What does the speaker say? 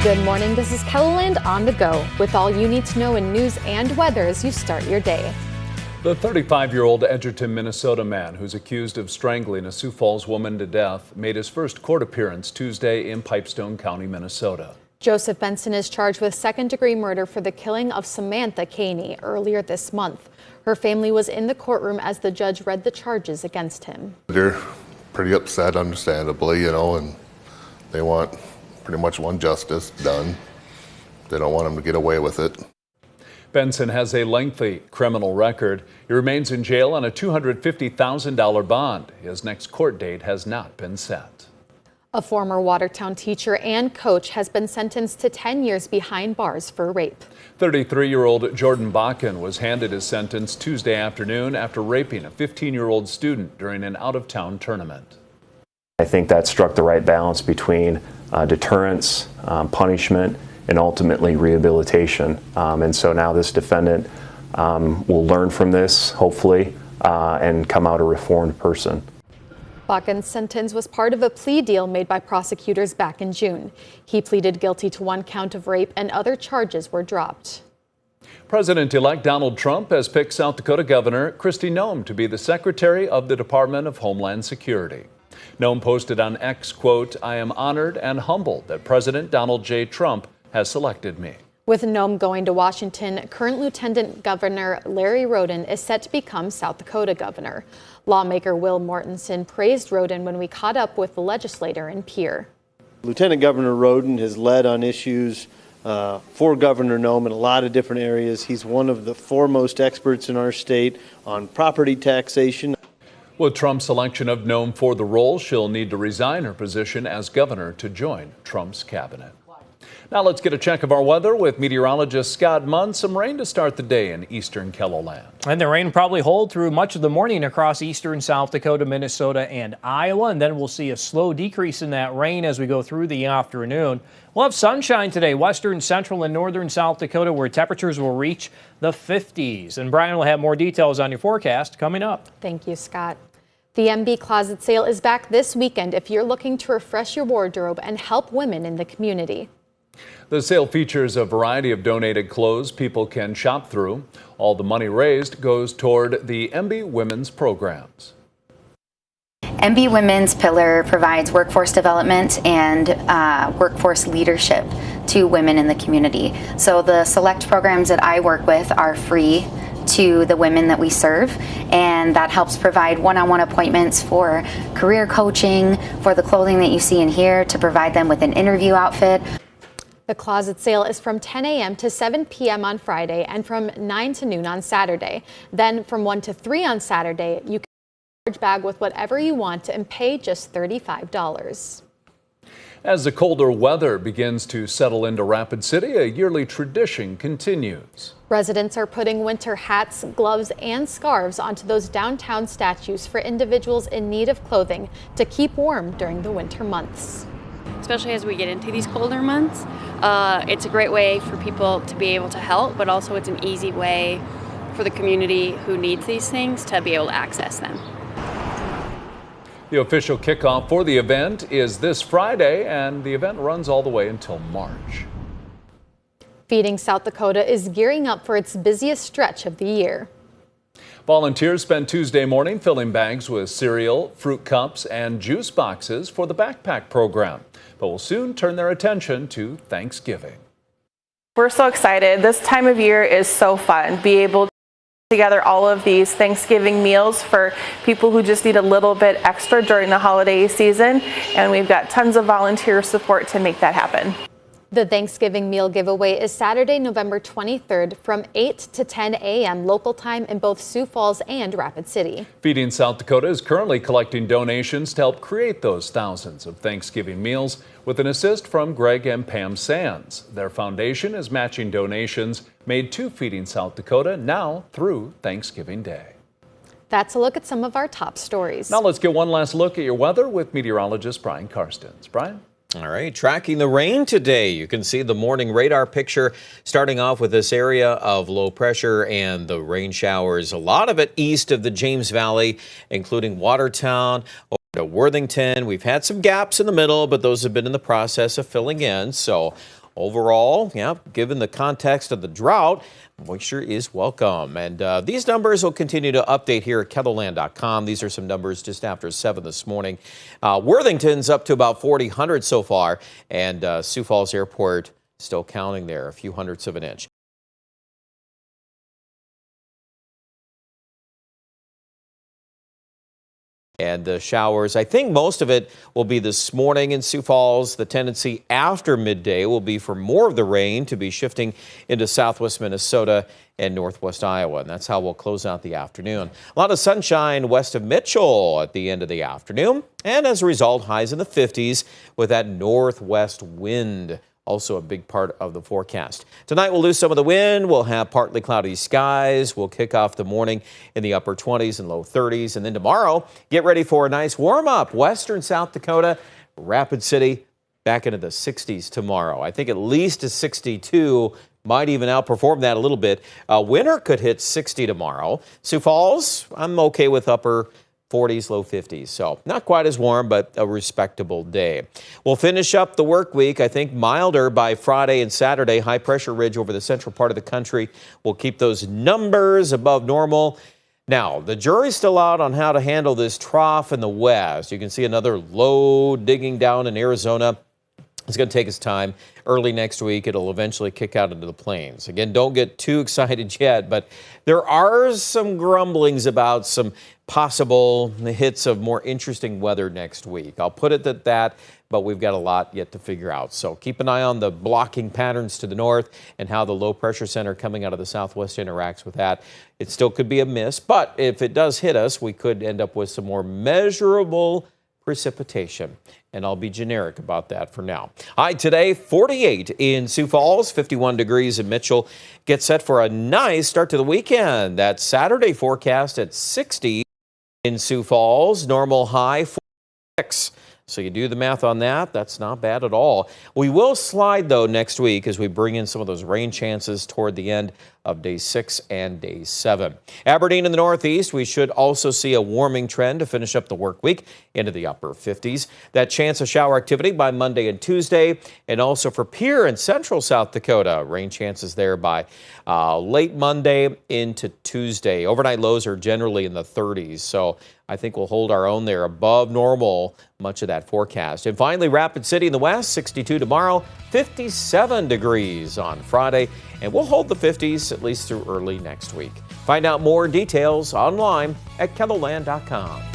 Good morning, this is KELOLAND On the Go, with all you need to know in news and weather as you start your day. The 35-year-old Edgerton, Minnesota man who's accused of strangling a Sioux Falls woman to death made his first court appearance Tuesday in Pipestone County, Minnesota. Joseph Benson is charged with second-degree murder for the killing of Samantha Caney earlier this month. Her family was in the courtroom as the judge read the charges against him. They're pretty upset, understandably, and they pretty much want justice done. They don't want him to get away with it. Benson has a lengthy criminal record. He remains in jail on a $250,000 bond. His next court date has not been set. A former Watertown teacher and coach has been sentenced to 10 years behind bars for rape. 33-year-old Jordan Bakken was handed his sentence Tuesday afternoon after raping a 15-year-old student during an out-of-town tournament. I think that struck the right balance between deterrence, punishment, and ultimately rehabilitation. And so now this defendant will learn from this, hopefully, and come out a reformed person. Bakken's sentence was part of a plea deal made by prosecutors back in June. He pleaded guilty to one count of rape and other charges were dropped. President-elect Donald Trump has picked South Dakota Governor Gov Nome to be the Secretary of the Department of Homeland Security. Nome posted on X, quote, "I am honored and humbled that President Donald J. Trump has selected me." With Nome going to Washington, current Lieutenant Governor Larry Roden is set to become South Dakota governor. Lawmaker Will Mortensen praised Roden when we caught up with the legislator in Pierre. Lieutenant Governor Roden has led on issues for Governor Nome in a lot of different areas. He's one of the foremost experts in our state on property taxation. With Trump's selection of Nome for the role, she'll need to resign her position as governor to join Trump's cabinet. Now let's get a check of our weather with meteorologist Scott Munn. Some rain to start the day in eastern KELOLAND. And the rain probably hold through much of the morning across eastern South Dakota, Minnesota, and Iowa. And then we'll see a slow decrease in that rain as we go through the afternoon. We'll have sunshine today, western, central, and northern South Dakota, where temperatures will reach the 50s. And Brian will have more details on your forecast coming up. Thank you, Scott. The MB Closet Sale is back this weekend if you're looking to refresh your wardrobe and help women in the community. The sale features a variety of donated clothes people can shop through. All the money raised goes toward the MB Women's programs. MB Women's Pillar provides workforce development and workforce leadership to women in the community. So the select programs that I work with are free to the women that we serve, and that helps provide one-on-one appointments for career coaching, for the clothing that you see in here, to provide them with an interview outfit. The closet sale is from 10 a.m. to 7 p.m. on Friday and from 9 to noon on Saturday. Then from 1 to 3 on Saturday, you can get a large bag with whatever you want and pay just $35. As the colder weather begins to settle into Rapid City, a yearly tradition continues. Residents are putting winter hats, gloves, and scarves onto those downtown statues for individuals in need of clothing to keep warm during the winter months. Especially as we get into these colder months, it's a great way for people to be able to help, but also it's an easy way for the community who needs these things to be able to access them. The official kickoff for the event is this Friday, and the event runs all the way until March. Feeding South Dakota is gearing up for its busiest stretch of the year. Volunteers spent Tuesday morning filling bags with cereal, fruit cups, and juice boxes for the backpack program, but will soon turn their attention to Thanksgiving. We're so excited. This time of year is so fun. Be able to put together all of these Thanksgiving meals for people who just need a little bit extra during the holiday season, and we've got tons of volunteer support to make that happen. The Thanksgiving meal giveaway is Saturday, November 23rd from 8 to 10 a.m. local time in both Sioux Falls and Rapid City. Feeding South Dakota is currently collecting donations to help create those thousands of Thanksgiving meals with an assist from Greg and Pam Sands. Their foundation is matching donations made to Feeding South Dakota now through Thanksgiving Day. That's a look at some of our top stories. Now let's get one last look at your weather with meteorologist Brian Karstens. Brian? All right, tracking the rain today. You can see the morning radar picture starting off with this area of low pressure and the rain showers. A lot of it east of the James Valley, including Watertown over to Worthington. We've had some gaps in the middle, but those have been in the process of filling in. So Overall, yeah, given the context of the drought, moisture is welcome. And these numbers will continue to update here at KELOLAND.com. These are some numbers just after 7 this morning. Worthington's up to about 4,000 so far, and Sioux Falls Airport still counting there, a few hundredths of an inch. And the showers, I think most of it will be this morning in Sioux Falls. The tendency after midday will be for more of the rain to be shifting into southwest Minnesota and northwest Iowa. And that's how we'll close out the afternoon. A lot of sunshine west of Mitchell at the end of the afternoon. And as a result, highs in the 50s with that northwest wind. Also a big part of the forecast. Tonight we'll lose some of the wind. We'll have partly cloudy skies. We'll kick off the morning in the upper 20s and low 30s. And then tomorrow, get ready for a nice warm up. Western South Dakota, Rapid City, back into the 60s tomorrow. I think at least a 62, might even outperform that a little bit. Winter could hit 60 tomorrow. Sioux Falls, I'm okay with upper 40s, low 50s. So not quite as warm, but a respectable day. We'll finish up the work week, I think, milder by Friday and Saturday. High pressure ridge over the central part of the country will keep those numbers above normal. Now, the jury's still out on how to handle this trough in the west. You can see another low digging down in Arizona. It's going to take its time. Early next week, it'll eventually kick out into the plains. Again, don't get too excited yet, but there are some grumblings about some possible hits of more interesting weather next week. I'll put it at that, but we've got a lot yet to figure out. So keep an eye on the blocking patterns to the north and how the low pressure center coming out of the southwest interacts with that. It still could be a miss, but if it does hit us, we could end up with some more measurable precipitation. And I'll be generic about that for now. High today, 48 in Sioux Falls, 51 degrees in Mitchell. Get set for a nice start to the weekend. That Saturday forecast at 60 in Sioux Falls. Normal high 46. So you do the math on that, that's not bad at all. We will slide, though, next week as we bring in some of those rain chances toward the end of day 6 and day 7. Aberdeen in the northeast, we should also see a warming trend to finish up the work week into the upper 50s. That chance of shower activity by Monday and Tuesday, and also for Pierre in central South Dakota. Rain chances there by late Monday into Tuesday. Overnight lows are generally in the 30s, so I think we'll hold our own there above normal, much of that forecast. And finally, Rapid City in the west, 62 tomorrow, 57 degrees on Friday, and we'll hold the 50s at least through early next week. Find out more details online at KELOLAND.com.